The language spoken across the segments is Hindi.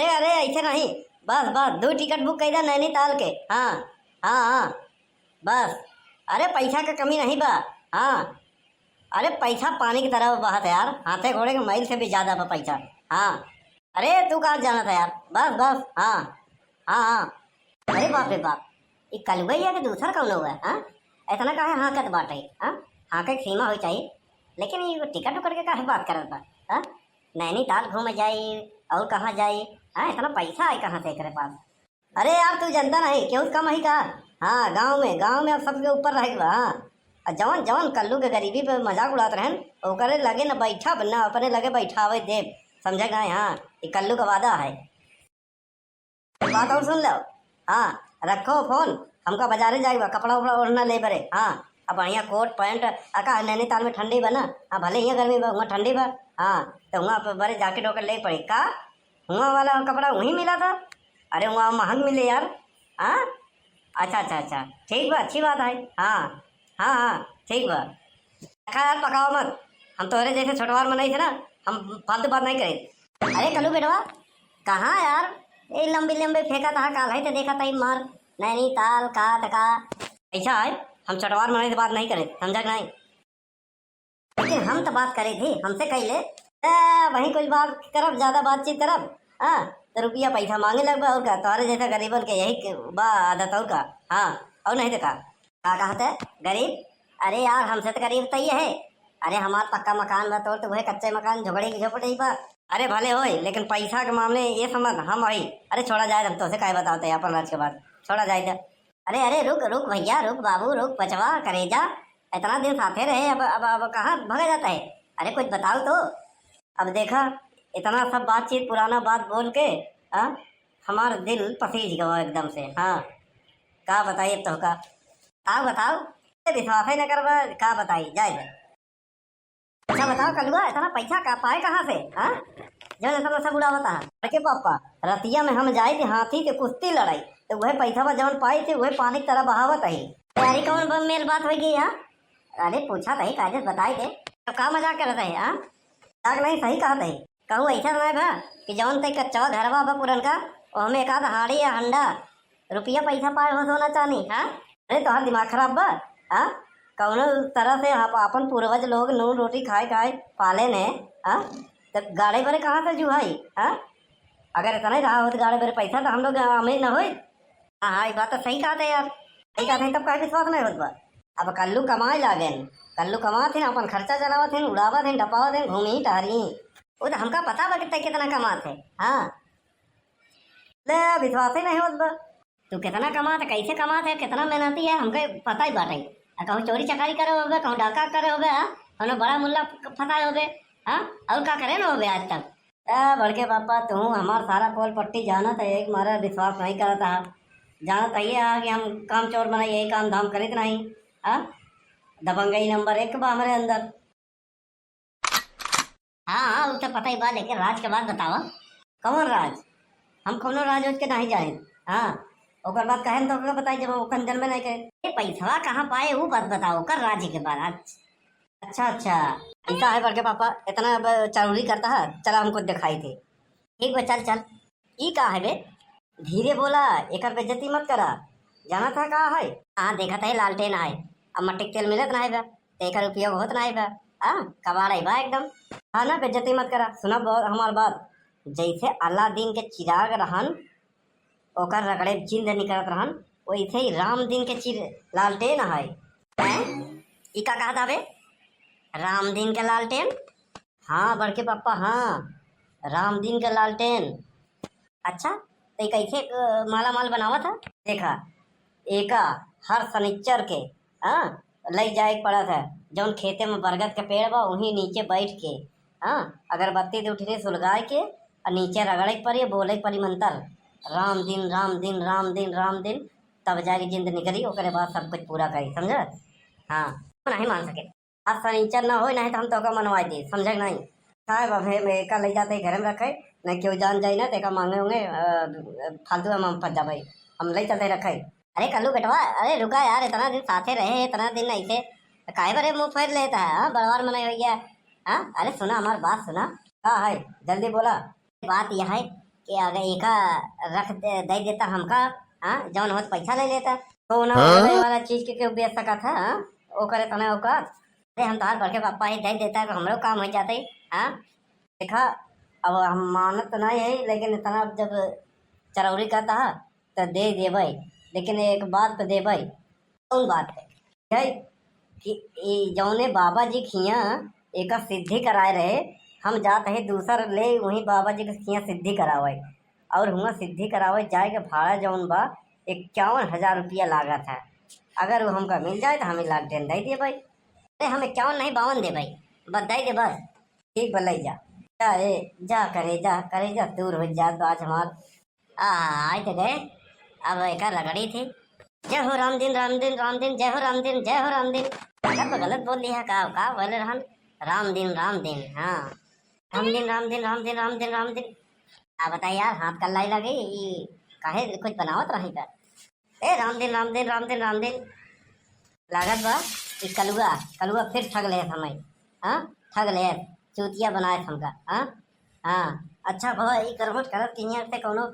अरे अरे ऐसे नहीं, बस बस 2 टिकट बुक कर दे नैनीताल के। हाँ हाँ हाँ बस। अरे पैसा का कमी नहीं बा। हाँ अरे पैसा पानी की तरह बहत है यार, हाथे घोड़े के मैल से भी ज्यादा बा पैसा। हाँ अरे तू कहाँ जाना था यार, बस बस। हाँ हाँ हाँ। अरे बाप रे बाप, ये कलुआ के दूसरा कौन हुआ है? हाँ इतना काहे हाँकत बाटे? हाँ हाँ का एक सीमा हो चाहिए। लेकिन ये टिकट उकट के काहे बात करत बा? हाँ नैनीताल घूमे जाई और कहाँ जाई? हाँ इतना पैसा है कहाँ से एकरे पास? अरे यार तू जनता नहीं क्यों कम ही का। हाँ गांव में अब सबके ऊपर रह बा। हाँ और जवन जवन कल्लू के गरीबी पे मजाक उड़ात रहन ओकरे लगे न बैठा न अपने लगे बैठावे देव। समझ गए? हाँ ये कल्लू का वादा है। बात और सुन लो। हाँ रखो फोन, हमका बाजारे जाएगा कपड़ा उपड़ा ओढ़ना ले बरे। हाँ अब बढ़िया कोट पैंट अका नैनीताल में ठंडी बा ना। हाँ भले ही गर्मी बा वहाँ ठंडी बा। हाँ तो वहाँ पर बड़े जैकेट वॉकेट ले पड़े का। वहाँ वाला कपड़ा वहीं मिला था। अरे वहाँ महंग मिले यार। हाँ अच्छा अच्छा अच्छा ठीक बा, अच्छी बात है। हाँ हाँ हाँ ठीक बा। रखा यार पकाओ मत, हम तोहरे जैसे छोटवार मनाई थे ना, हम फालतू बात नहीं करे। अरे कलू बेटवा कहाँ यार, ये लंबी लंबी फेंका था काल है तो देखा था मार नैनीताल का तका। ऐसा है हम छोटवार मनाई से बात नहीं करे, समझा कि नहीं? लेकिन हम तो बात करे थे, हमसे कही ले वहीं कुछ बात करब, ज्यादा बातचीत करब। हाँ तो रुपया पैसा मांगे लग और का तुम्हारे जैसा गरीबन के यही बा आदत और का। हाँ और नहीं तो का कहते गरीब। अरे यार हमसे तो गरीब तो ये है। अरे हमारा पक्का मकान बा, तो वह कच्चे मकान झोपड़ी की झोपड़ी बा। अरे भले होए लेकिन पैसा के मामले ये समझ हम आई। अरे छोड़ा जाए, हम तो से काय बताते हैं अपन राज के बाद छोड़ा जाए तो। अरे अरे रुक रुक भैया, रुक बाबू, रुक बचवा करेजा। इतना दिन साथे रहे, अब कहाँ भगा जाता है? अरे कुछ बताओ तो। अब देखा इतना सब बातचीत पुराना बात बोल के हमारा दिल पसीज गवा एकदम से। हाँ का बताइए तो का आओ बताओ, विश्वास ही न करवा का बताई जाए। अच्छा बताओ कलुआ इतना पैसा का पाए कहाँ से? हाँ जो ऐसा सब उड़ा बता के पापा रतिया में हम जाए थे हाथी के कुश्ती लड़ाई, तो वह पैसा जवन पाई थे वह पानी की तरह बहावत है। यारी कौन मेल बात हो गई? हाँ अरे पूछा था कागज बताए थे तो का मजाक कर रहे हैं? हाँ नहीं सही कहा था, कहूँ ऐसा नहीं भा कि जवन तक कच्चा घरवा बा पुरन का और हमें एक आध हाड़ी या हंडा रुपया पैसा पाए हो सोना चाहनी। हाँ अरे तुम्हारा दिमाग खराब बा। हाँ कौन तरह से अपन पूर्वज लोग नून रोटी खाए खाए पाले ने। हाँ तो गाड़े बड़े कहाँ से जुहाई? हाँ अगर इतना ही रहा हो तो गाड़े बड़े पैसा तो हम लोग अमीर न हो। हाँ हाँ ये बात तो सही कहा था यार, सही कहा था, तब का विश्वास नहीं होता। अब कल्लू कमाए लागे, कल्लू कमाते हैं अपन खर्चा चलावत हैं, उड़ावत हैं, डपावत हैं, घूमी टहरी। वो तो हमका पता बा कितना कमाते। हाँ ले विश्वास ही नहीं होता। तू कितना कमाते, कैसे कमाते, कितना मेहनती है हमको पता ही बाटे। कहूँ चोरी चकारी करे हो, कहूँ डाका करे हो, हमने बड़ा मुल्ला फंसाए हो। हाँ और क्या करे ना हो आज तक? बड़के पापा तू हमारा सारा कोल पट्टी जाना था, एक मारा विश्वास नहीं करता है। जाना चाहिए कि हम काम चोर बनाए यही काम धाम करे नहीं। हाँ दबंगई नंबर 1 बा हमारे अंदर। हाँ हाँ वो तो पता ही बा, लेकिन राज के बाद बताओ कौन राज? हम कौनो राज के नहीं जाए। हाँ ओकर बात कहे तो बताई जब वो कंजन में नहीं कहे पैसा कहाँ पाए वो बात बताओ कर राज्य के बाद। अच्छा अच्छा ऐसा है बड़के पापा, इतना जरूरी करता है? चला हमको दिखाई थी। ठीक बा चल चल। ई का है बे? धीरे बोला, एक बेइज्जती मत करा। जाना था कहा है? हाँ देखा था लालटेन आए, अब मट्टी तेल मिलत ना है बा तो एक उपयोग होत ना है बा। हाँ कबाड़ है बा एकदम। हाँ ना बेइज्जती मत करा, सुना हमार बात। जैसे अलादीन के चिराग रहन ओकर रगड़े जिंद निकलत रहन, वैसे ही राम दिन के लालटेन है। ई का कहा था बे? राम दिन के लालटेन? हाँ बड़के पापा हाँ राम दिन के लालटेन। अच्छा तो कैसे माला माल बनावा था? देखा एका हर शनिचर के हाँ ले जाए पड़ा था, जौन खेते में बरगद के पेड़ बा वहीं नीचे बैठ के हाँ अगरबत्ती दे उठने सुलगाए के और नीचे रगड़े पड़ी बोले पड़ी मंत्र राम दिन राम दिन राम दिन राम दिन, तब जाके जिंद निकली ओकरे बाद सब कुछ पूरा करी। समझ? हाँ नहीं मान सके आज शनिचर ना हो नहीं तो हम तो मनवाई दी। समझे नहीं? साहब अब मैं का ले जाते घर में रखे नहीं क्यों जान जाए ना तेका मांगे होंगे फालतू हम फंस जा भाई, हम ले चलते रखे। अरे कल्लू बेटवा अरे रुका यार, इतना दिन साथे रहे इतना दिन ऐसे काहे बरे मुँह फेर लेता है? हाँ बड़वार मनाई हो गया। हाँ अरे सुना हमारी बात सुना। हाँ है जल्दी बोला। बात यह है कि अगर एका दे देता हमका, हाँ जौन होत पैसा ले लेता तो ना हाँ? वाला चीज के बेच सका था, हाँ वो करे तना औकात। अरे हम तार बड़के पापा ही दे देता तो हमरो काम हो जाते। हाँ देखा, अब हम मानत तो नहीं है, लेकिन इतना जब चरौरी का था तो दे देबै, लेकिन एक बात पे देबै। कौन बात है कि जौने बाबा जी खिया एक सिद्धि कराए रहे, हम जाते है दूसर ले वहीं बाबा जी के खिया सिद्धि करावे, और हुआ सिद्धि करावे जाए के भाड़ा जौन बा 51,000 रुपया लागत है। अगर वो हमका मिल जाए तो हमें लालटेन दे दे भाई। अरे हम 51 नहीं 52 दे भाई, बस दे दे बस। ठीक भले जा जा रे, जा करे जा दूर हो जा तो आज हमार आए तो गए। अब एक लगड़ी थी, जय हो रामदीन रामदीन रामदीन, जय हो रामदीन जय हो रामदीन। गलत बोल लिया का बोले रहन, रामदीन रामदीन, हाँ रामदीन रामदीन रामदीन रामदीन रामदीन। बताइए यार, हाथ कल्लाई लगे ये काहे कुछ बनावत रही था। ए रामदीन रामदीन रामदीन रामदीन लागत बा कि कलुआ कलुआ फिर ठग ले हमें। हाँ ठग ले, चूतिया बनाए हमका। हाँ हाँ अच्छा भवा ये करवट करत कि यहाँ से कोनो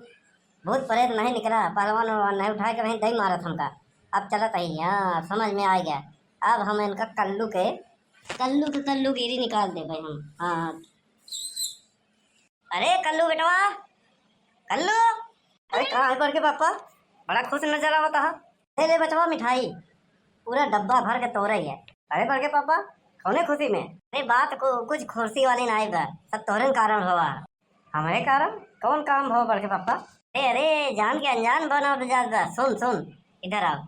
भूत प्रेत नहीं निकला, पहलवान नहीं उठाए के नहीं दही मारत हमका। अब चलत ही, हाँ समझ में आ गया। अब हम इनका कल्लू गिरी निकाल दे भाई हम। हाँ अरे कल्लू बेटवा, कल्लू, अरे कहाँ है बड़के पापा, बड़ा खुश नजर आवता है। ले बचवा मिठाई, पूरा डब्बा भर के तोड़ रही है। अरे बड़के पापा कौने खुशी में? अरे बात को कुछ खुशी वाली ना बा, सब तोहरे कारण हुआ। हमारे कारण? कौन काम हो बड़के पापा? अरे जान के अनजान बना बा। सुन सुन इधर आओ।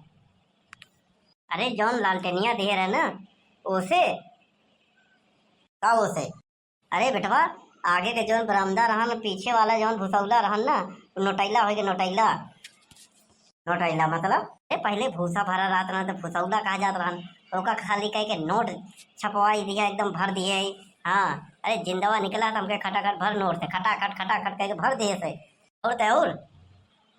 अरे जौन लालटेनिया दिए रहे ना उसे का उसे, अरे बेटवा आगे के जौन बरामदा रहन, पीछे वाला जौन भूसौला रहन ना, नोटैला हो गया। नोटैला मतलब पहले भूसा भरा रात ना तो भूसौला कहा जात रहन, ओका खाली कह के नोट छपवाई दिया, एकदम भर दिए। हाँ अरे जिंदवा निकला तो हमके खटाखट भर नोट से, खटाखट कह के भर दिए से। और तो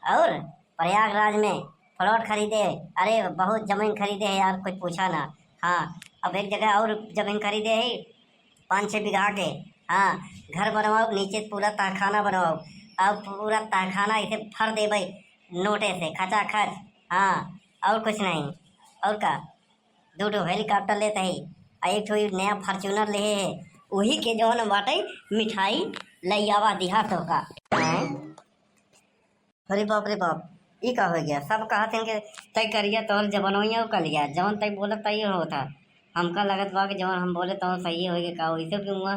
और प्रयागराज में प्लॉट खरीदे, अरे बहुत जमीन खरीदे है यार, कुछ पूछा ना। हाँ अब एक जगह और जमीन खरीदे है 5-6 बीघा के। हाँ घर बनवाओ, नीचे पूरा तहखाना बनवाओ, अब पूरा तहखाना इसे भर दे भाई नोटे से खचाखच। हाँ और कुछ नहीं। और का 2 हेलीकॉप्टर लेते ही, एक ठो नया फॉर्च्यूनर ले है, वही के जौन बाटे मिठाई लई आवा दिहा तो का। अरे बाप रे बाप, ये का हो गया? सब कहा थे कि तय करिया तोहर जबनोइया कर लिया, जौन तय बोला तय होता। हमका लगत बा कि जौन हम बोले तो सही हो गया। का वैसे क्यों हुआ?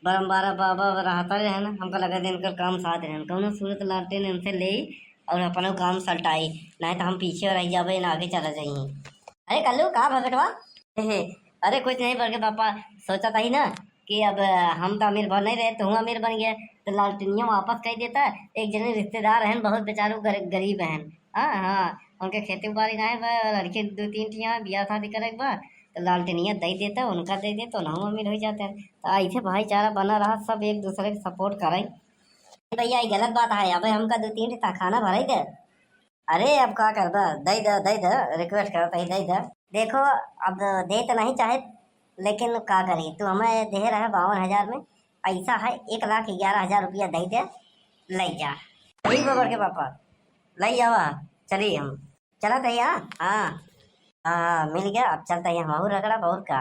बरम्बारा बाबा रहता रहे ना, हमको लगा इनका काम साथ रहे कौन सूरत लाते ने उनसे ले और अपना काम सल्टाई, नहीं तो हम पीछे रह जावे ना आगे चला जाइए। अरे कल्लू कहाँ भगटवा? अरे कुछ नहीं बल्कि पापा सोचा था ही ना कि अब हम तो अमीर बन नहीं रहे, तो हम अमीर बन गए तो लालटेनिया वापस कह देता। एक जने रिश्तेदार हैं बहुत बेचारू गरीब हैं, हाँ हाँ उनके खेती बाड़ी ना है, लड़के 2-3 यहाँ ब्याह शादी करे एक बार तो लालटेनिया दे देता, उनका दे दे तो हम अमीर हो जाते हैं। तो ऐसे भाईचारा बना रहा, सब एक दूसरे को सपोर्ट करें। भैया ये गलत बात है, अब हमका 2-3 खाना भराई दे। अरे अब क्या कर दे दे रिक्वेस्ट करता ही दे। देखो अब दे तो नहीं चाहे, लेकिन क्या करी तू हमें दे रहा है 52,000 में, ऐसा है 1,11,000 रुपया दे दे, ले जा। ठीक बबर के पापा ले जावा, चलिए हम चला था यहाँ। हाँ हाँ मिल गया, अब चलता है हम रगड़ा बहुत का।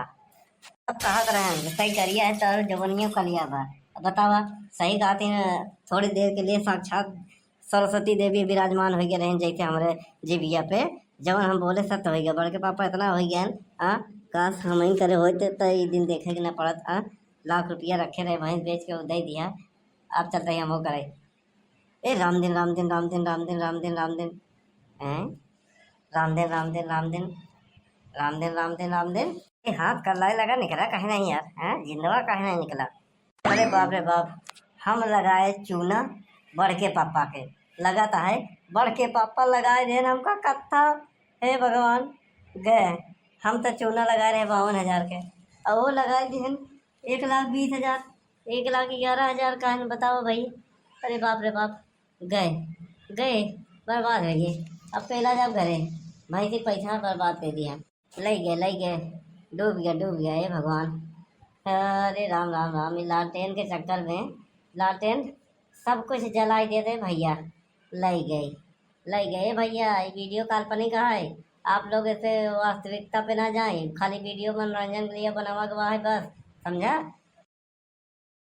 अब कहा रहे सही करिया है तो जवनियों का लिया बा। बतावा सही कहते हैं, थोड़ी देर के लिए साक्षात सरस्वती देवी विराजमान हो गए रहे जैसे हमारे जीविया पे, जब हम बोले सत्य हो गया। बड़के पापा इतना हो गया। हाँ काश हम ही करे होते तो ये दिन देखे के न पड़त। हाँ लाख रुपया रखे रहे, भैंस बेच के वो दे दिया। अब चलते ही हम वो करे। ए रामदीन रामदीन रामदीन रामदीन रामदीन रामदीन हैं, रामदीन रामदीन रामदीन रामदीन रामदीन रामदीन। ये हाथ कर लाई लगा, निकला कहीं नहीं यार, हैं जिंदवा कहीं नहीं निकला। अरे बाप रे बाप, हम लगाए चूना बड़के पापा के, लगाता है बड़के पापा लगाए थे हमका कत्था। हे भगवान गए, हम तो चूना लगाए रहे 52,000 के, और वो लगाए थे 1,20,000, 1,11,000 का है, बताओ भाई। अरे बाप रे बाप, गए गए बर्बाद हो गए। अब तो इलाज अब करे भाई से पैसा बर्बाद कर दिया, ले गए डूब गया हे भगवान। अरे राम राम राम, लालटेन के चक्कर में लालटेन सब कुछ जलाई दे दे भैया। लई गए भैया, ये वीडियो काल्पनिक है। आप लोग ऐसे वास्तविकता पे ना जाएं, खाली वीडियो मनोरंजन के लिए बनावा गवा है बस, समझा।